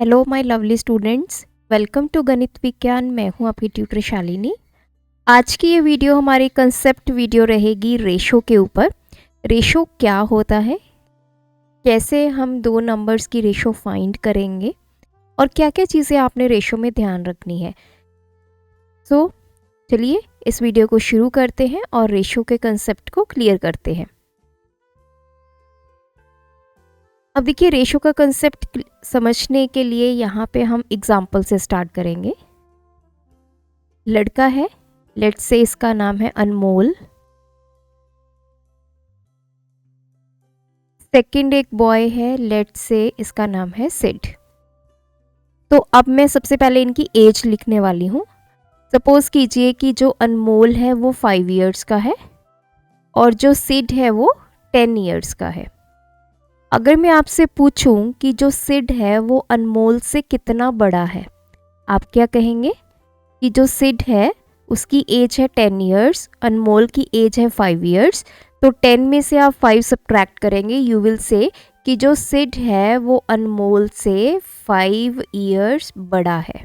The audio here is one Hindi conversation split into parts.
Hello my lovely students, welcome to गणित विज्ञान। मैं हूं आपकी ट्यूटर शालिनी। आज की ये वीडियो हमारी कंसेप्ट वीडियो रहेगी रेशो के ऊपर। रेशो क्या होता है, कैसे हम दो नंबर्स की रेशो फाइंड करेंगे और क्या क्या चीज़ें आपने रेशो में ध्यान रखनी है। चलिए इस वीडियो को शुरू करते हैं और रेशो के कंसेप्ट को क्लियर करते हैं। अब देखिए, रेशो का कंसेप्ट समझने के लिए यहाँ पे हम एग्जाम्पल से स्टार्ट करेंगे। लड़का है, लेट्स से इसका नाम है अनमोल। सेकंड एक बॉय है, लेट्स से इसका नाम है सिड। तो अब मैं सबसे पहले इनकी एज लिखने वाली हूँ। सपोज कीजिए कि जो अनमोल है वो 5 इयर्स का है और जो सिड है वो 10 इयर्स का है। अगर मैं आपसे पूछूं कि जो सिड है वो अनमोल से कितना बड़ा है, आप क्या कहेंगे? कि जो सिड है उसकी एज है 10 इयर्स, अनमोल की एज है 5 इयर्स, तो 10 में से आप 5 सब्ट्रैक्ट करेंगे, यू विल से कि जो सिड है वो अनमोल से 5 इयर्स बड़ा है।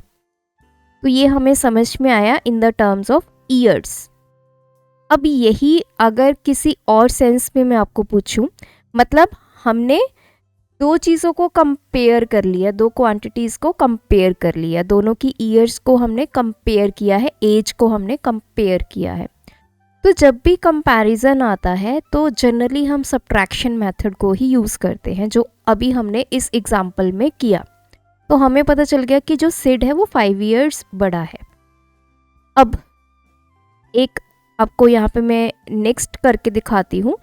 तो ये हमें समझ में आया in the terms of years. अब यही अगर किसी और सेंस में मैं आपको पूछूं, मतलब हमने दो चीज़ों को कंपेयर कर लिया, दो क्वांटिटीज़ को कंपेयर कर लिया, दोनों की ईयर्स को हमने कंपेयर किया है, एज को हमने कंपेयर किया है। तो जब भी कंपैरिजन आता है तो जनरली हम सब्ट्रैक्शन मेथड को ही यूज़ करते हैं, जो अभी हमने इस एग्जाम्पल में किया। तो हमें पता चल गया कि जो सिड है वो 5 इयर्स बड़ा है। अब एक आपको यहाँ पे मैं नेक्स्ट करके दिखाती हूँ।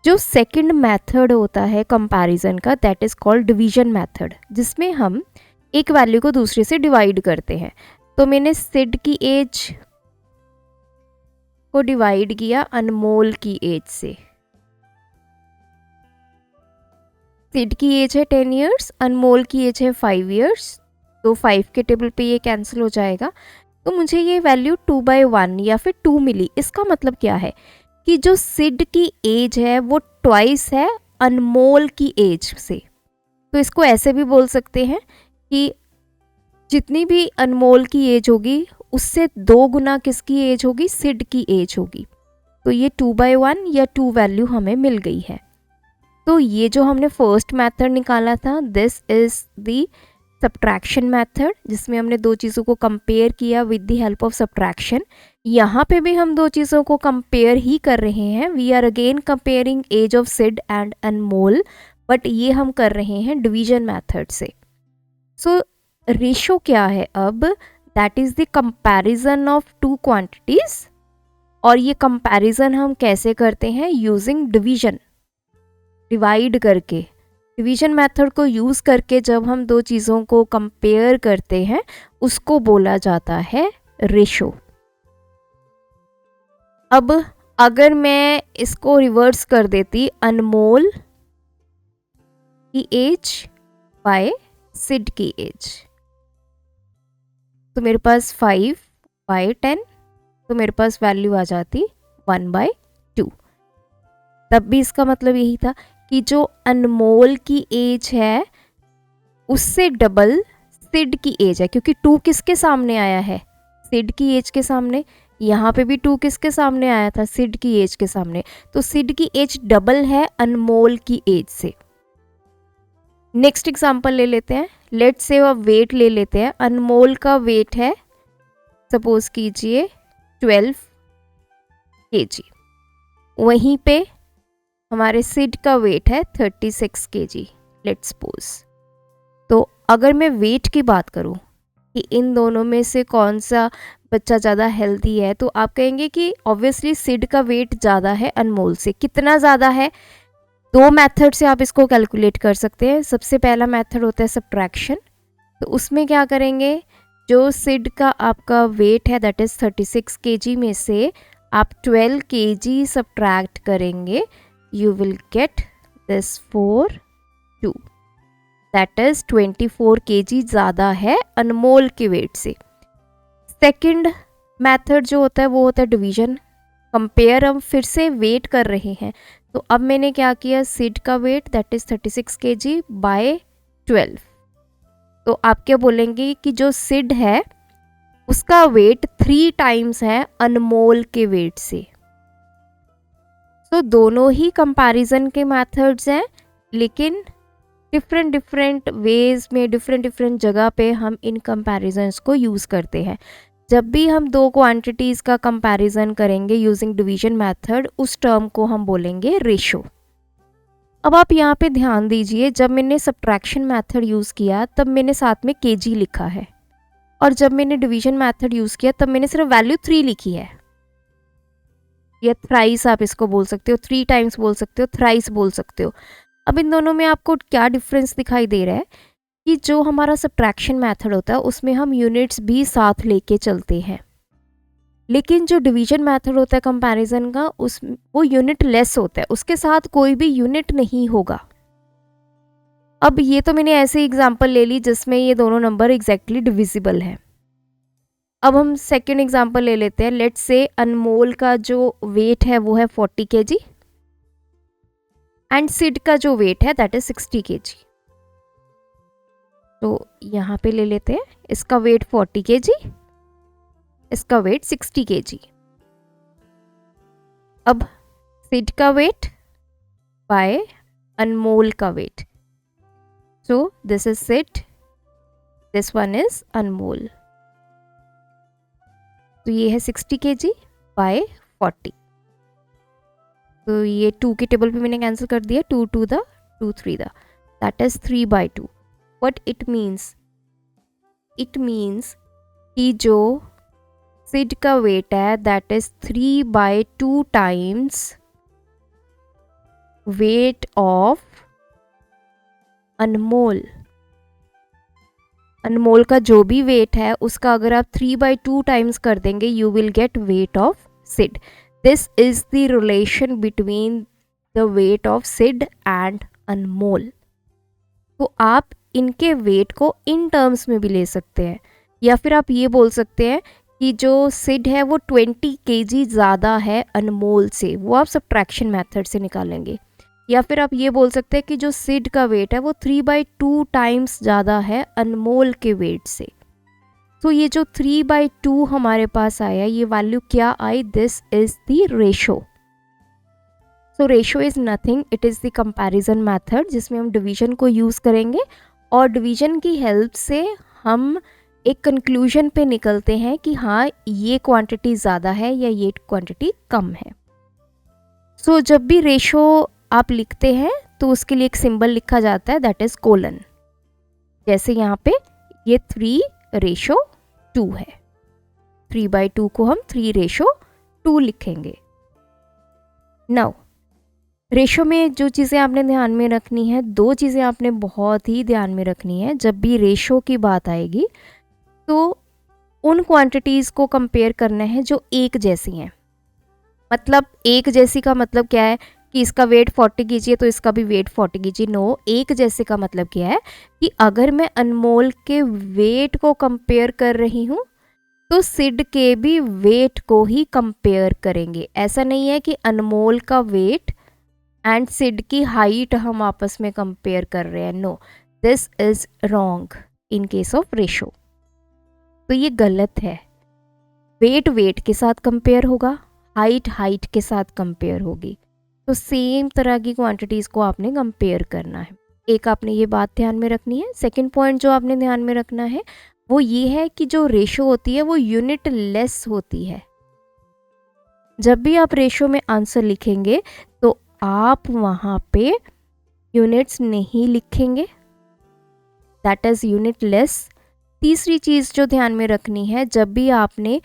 जो सेकंड मेथड होता है कंपैरिजन का, that is called division method, जिसमें हम एक वैल्यू को दूसरे से डिवाइड करते हैं। तो मैंने सिड की एज को डिवाइड किया अनमोल की एज से। सिड की एज है 10 इयर्स, अनमोल की एज है 5 इयर्स, तो 5 के टेबल पे ये कैंसिल हो जाएगा। तो मुझे ये वैल्यू 2/1 या फिर 2 मिली। इसका मतलब क्या है कि जो सिड की एज है वो ट्वाइस है अनमोल की एज से। तो इसको ऐसे भी बोल सकते हैं कि जितनी भी अनमोल की एज होगी उससे 2 गुना किसकी एज होगी? सिड की एज होगी। तो ये 2/1 या 2 वैल्यू हमें मिल गई है। तो ये जो हमने फर्स्ट मेथड निकाला था, this is the subtraction method, जिसमें हमने दो चीज़ों को कंपेयर किया with the help of subtraction. यहाँ पे भी हम दो चीज़ों को कंपेयर ही कर रहे हैं। We are again comparing age of Sid and Anmol, but ये हम कर रहे हैं डिवीजन मेथड से। सो रेशो क्या है अब? That is the comparison of two quantities. और ये कंपैरिजन हम कैसे करते हैं? यूजिंग डिवीजन, डिवाइड करके। डिवीजन मेथड को यूज़ करके जब हम दो चीज़ों को कंपेयर करते हैं उसको बोला जाता है रेशो। अब अगर मैं इसको रिवर्स कर देती, अनमोल की एज बाय सिड की एज, तो मेरे पास 5/10, तो मेरे पास वैल्यू आ जाती 1/2। तब भी इसका मतलब यही था कि जो अनमोल की एज है उससे डबल सिड की एज है, क्योंकि 2 किसके सामने आया है? सिड की एज के सामने। यहाँ पे भी 2 किसके सामने आया था? सिड की एज के सामने। तो सिड की एज डबल है अनमोल की एज से। नेक्स्ट एग्जांपल ले लेते हैं। लेट्स से अब वेट ले लेते हैं। अनमोल का वेट है सपोज कीजिए 12 kg, वहीं पे हमारे सिड का वेट है 36 kg, लेट्स सपोज। तो अगर मैं वेट की बात करूं कि इन दोनों में से कौन सा बच्चा ज़्यादा हेल्दी है, तो आप कहेंगे कि ऑब्वियसली सिड का वेट ज़्यादा है अनमोल से। कितना ज़्यादा है? 2 मेथड से आप इसको कैलकुलेट कर सकते हैं। सबसे पहला मेथड होता है सब्ट्रैक्शन। तो उसमें क्या करेंगे, जो सिड का आपका वेट है दैट इज़ 36 kg में से आप 12 kg सब्ट्रैक्ट करेंगे, you will get this 4/2, that is 24 kg ज़्यादा है अनमोल के वेट से। सेकंड मेथड जो होता है वो होता है डिवीजन। कंपेयर हम फिर से वेट कर रहे हैं, तो अब मैंने क्या किया, सिड का weight that is 36 kg by 12, तो आप क्या बोलेंगे कि जो सिड है उसका वेट 3 टाइम्स है अनमोल के वेट से। तो दोनों ही कंपैरिजन के मेथड्स हैं, लेकिन डिफरेंट डिफरेंट वेज में डिफरेंट डिफरेंट जगह पे हम इन कंपैरिजन्स को यूज़ करते हैं। जब भी हम दो क्वांटिटीज़ का कंपैरिजन करेंगे यूजिंग डिवीजन मेथड, उस टर्म को हम बोलेंगे रेशो। अब आप यहाँ पे ध्यान दीजिए, जब मैंने सब्ट्रैक्शन मेथड यूज़ किया तब मैंने साथ में केजी लिखा है, और जब मैंने डिवीजन मेथड यूज़ किया तब मैंने सिर्फ वैल्यू 3 लिखी है, या थ्राइस आप इसको बोल सकते हो, 3 टाइम्स बोल सकते हो, थ्राइस बोल सकते हो। अब इन दोनों में आपको क्या डिफरेंस दिखाई दे रहा है कि जो हमारा सब्ट्रैक्शन मेथड होता है उसमें हम यूनिट्स भी साथ लेके चलते हैं, लेकिन जो डिवीजन मेथड होता है कंपैरिजन का, उस वो यूनिट लेस होता है, उसके साथ कोई भी यूनिट नहीं होगा। अब ये तो मैंने ऐसे एग्जांपल ले ली जिसमें ये दोनों नंबर एग्जैक्टली डिविजिबल है। अब हम सेकेंड एग्जांपल ले लेते हैं। लेट्स से अनमोल का जो वेट है वो है 40 kg एंड सिड का जो वेट है दैट इज 60 kg। तो यहाँ पे ले लेते हैं, इसका वेट 40 kg, इसका वेट 60 kg। अब सिड का वेट बाय अनमोल का weight, so this is Sid, this one is Anmol. तो ये है 60 kg बाय 40। तो ये 2 के टेबल पे मैंने कैंसिल कर दिया, 2 2 द 2 3 द, that is 3/2। What it means? It means कि जो सिड का वेट है that is 3/2 times weight of Anmol. Anmol का जो भी वेट है उसका अगर आप 3/2 टाइम्स कर देंगे you will get weight of Sid. This is the relation between the weight of Sid and Anmol. तो आप इनके वेट को इन टर्म्स में भी ले सकते हैं, या फिर आप ये बोल सकते हैं कि जो सिड है वो 20 kg ज़्यादा है अनमोल से, वो आप सब्ट्रैक्शन मेथड से निकालेंगे। या फिर आप ये बोल सकते हैं कि जो सिड का वेट है वो 3/2 टाइम्स ज़्यादा है अनमोल के वेट से। तो ये जो 3/2 हमारे पास आया, ये वैल्यू क्या आई? This is the ratio. So ratio is nothing, it is the comparison method जिसमें हम डिवीजन को यूज़ करेंगे, और डिवीजन की हेल्प से हम एक कंक्लूजन पे निकलते हैं कि हाँ ये क्वांटिटी ज़्यादा है या ये क्वांटिटी कम है। सो जब भी रेशो आप लिखते हैं तो उसके लिए एक सिंबल लिखा जाता है दैट इज कोलन। जैसे यहाँ पे ये 3/2 है, 3/2 को हम 3/2 लिखेंगे। नाउ रेशो में जो चीज़ें आपने ध्यान में रखनी है, दो चीज़ें आपने बहुत ही ध्यान में रखनी है। जब भी रेशो की बात आएगी तो उन क्वांटिटीज़ को कंपेयर करना है जो एक जैसी हैं। मतलब एक जैसी का मतलब क्या है कि इसका वेट 40 kg है तो इसका भी वेट 40 kg। नो, एक जैसे का मतलब क्या है कि अगर मैं अनमोल के वेट को कंपेयर कर रही हूँ तो सिड के भी वेट को ही कंपेयर करेंगे। ऐसा नहीं है कि अनमोल का वेट एंड सिड की हाइट हम आपस में कंपेयर कर रहे हैं। No, this is wrong in case of ratio. तो ये गलत है। वेट वेट के साथ कंपेयर होगा, हाइट हाइट के साथ कंपेयर होगी। तो सेम तरह की क्वांटिटीज़ को आपने कंपेयर करना है। एक आपने ये बात ध्यान में रखनी है। सेकंड पॉइंट जो आपने ध्यान में रखना है वो ये है कि जो रेशो होती है वो यूनिट लेस होती है। जब भी आप रेशो में आंसर लिखेंगे तो आप वहाँ पे यूनिट्स नहीं लिखेंगे, दैट इज यूनिट लेस। तीसरी चीज़ जो ध्यान में रखनी है, जब भी आपने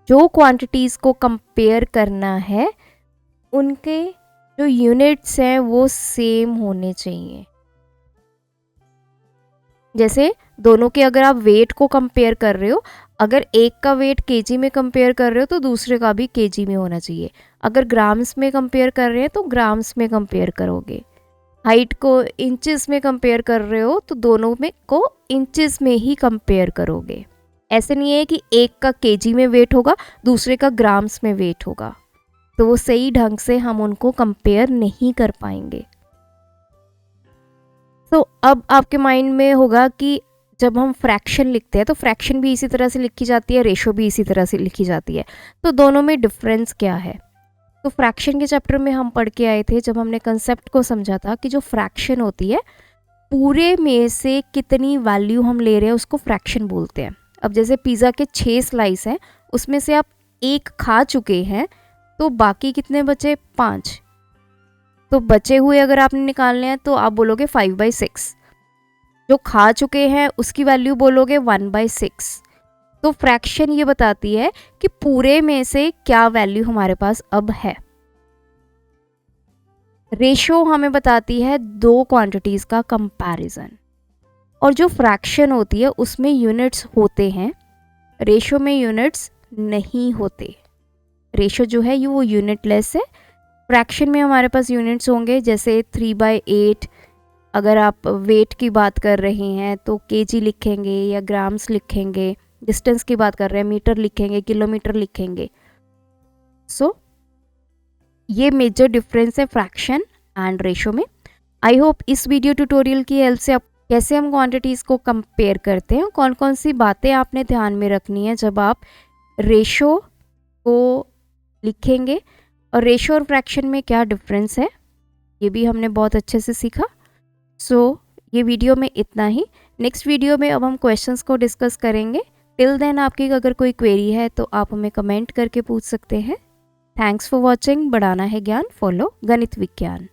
जो क्वांटिटीज़ को कंपेयर करना है उनके जो यूनिट्स हैं वो सेम होने चाहिए। जैसे दोनों के अगर आप वेट को कंपेयर कर रहे हो, अगर एक का वेट केजी में कंपेयर कर रहे हो तो दूसरे का भी केजी में होना चाहिए। अगर ग्राम्स में कंपेयर कर रहे हैं तो ग्राम्स में कंपेयर करोगे। हाइट को इंचेस में कंपेयर कर रहे हो तो दोनों में को इंचेस में ही कंपेयर करोगे। ऐसे नहीं है कि एक का केजी में वेट होगा दूसरे का ग्राम्स में वेट होगा, तो वो सही ढंग से हम उनको कंपेयर नहीं कर पाएंगे। तो अब आपके माइंड में होगा कि जब हम फ्रैक्शन लिखते हैं तो फ्रैक्शन भी इसी तरह से लिखी जाती है, रेशो भी इसी तरह से लिखी जाती है। तो दोनों में डिफरेंस क्या है? तो फ्रैक्शन के चैप्टर में हम पढ़ के आए थे जब हमने कंसेप्ट को समझा था कि जो फ्रैक्शन होती है पूरे में से कितनी वैल्यू हम ले रहे हैं उसको फ्रैक्शन बोलते हैं। अब जैसे पिज़्ज़ा के 6 स्लाइस हैं, उसमें से आप 1 खा चुके हैं, तो बाकी कितने बचे? 5। तो बचे हुए अगर आपने निकालने हैं तो आप बोलोगे 5/6। जो खा चुके हैं उसकी वैल्यू बोलोगे 1/6। तो फ्रैक्शन ये बताती है कि पूरे में से क्या वैल्यू हमारे पास अब है। रेशो हमें बताती है 2 क्वांटिटीज़ का कंपैरिजन। और जो फ्रैक्शन होती है उसमें यूनिट्स होते हैं, रेशो में यूनिट्स नहीं होते। रेशो जो है ये वो यूनिटलेस है। फ्रैक्शन में हमारे पास यूनिट्स होंगे, जैसे 3/8। अगर आप वेट की बात कर रहे हैं तो केजी लिखेंगे या ग्राम्स लिखेंगे। डिस्टेंस की बात कर रहे हैं, मीटर लिखेंगे, किलोमीटर लिखेंगे। सो ये मेजर डिफरेंस है फ्रैक्शन एंड रेशो में। आई होप इस वीडियो ट्यूटोरियल की हेल्प से आप कैसे हम क्वांटिटीज़ को कंपेयर करते हैं, कौन कौन सी बातें आपने ध्यान में रखनी है जब आप रेशो को लिखेंगे, और रेशो और फ्रैक्शन में क्या डिफरेंस है, ये भी हमने बहुत अच्छे से सीखा। सो ये वीडियो में इतना ही। नेक्स्ट वीडियो में अब हम क्वेश्चंस को डिस्कस करेंगे। टिल देन आपकी अगर कोई क्वेरी है तो आप हमें कमेंट करके पूछ सकते हैं। Thanks for watching. बढ़ाना है ज्ञान, फॉलो गणित विज्ञान।